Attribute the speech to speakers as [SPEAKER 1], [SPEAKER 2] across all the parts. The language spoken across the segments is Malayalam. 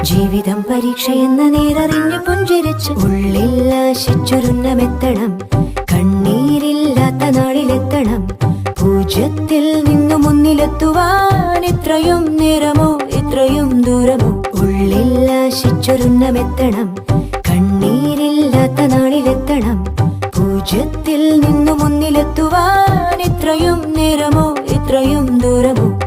[SPEAKER 1] ജീവിതം പരീക്ഷയെന്ന നേരറിഞ്ഞു പുഞ്ചിരിച്ച് ഉള്ളിൽ ആശിച്ചൊരുന്നമെത്തണം. കണ്ണീരില്ലാത്ത നാളിലെത്തണം. പൂജ്യത്തിൽ നിന്നു മുന്നിലെത്തുവാൻ ഇത്രയും നേരമോ ഇത്രയും ദൂരമോ? ഉള്ളിൽ ആശിച്ചൊരുന്നമെത്തണം. കണ്ണീരില്ലാത്ത നാളിലെത്തണം. പൂജ്യത്തിൽ നിന്നു മുന്നിലെത്തുവാൻ ഇത്രയും നേരമോ ഇത്രയും ദൂരമോ?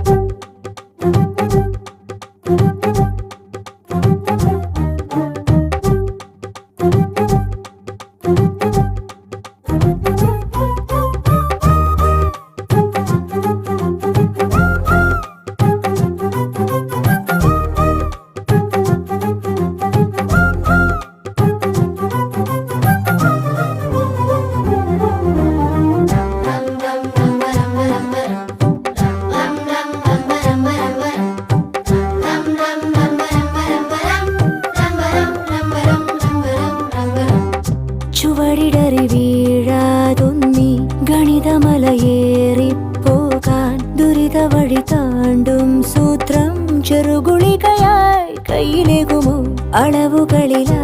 [SPEAKER 1] ചുവടിടറി വീഴാതൊന്നി ഗണിതമലയേറിപ്പോകാൻ ദുരിത വഴി താണ്ടും സൂത്രം ചെറുകുളികയായി കയ്യിലേകുമോ? അളവുകളില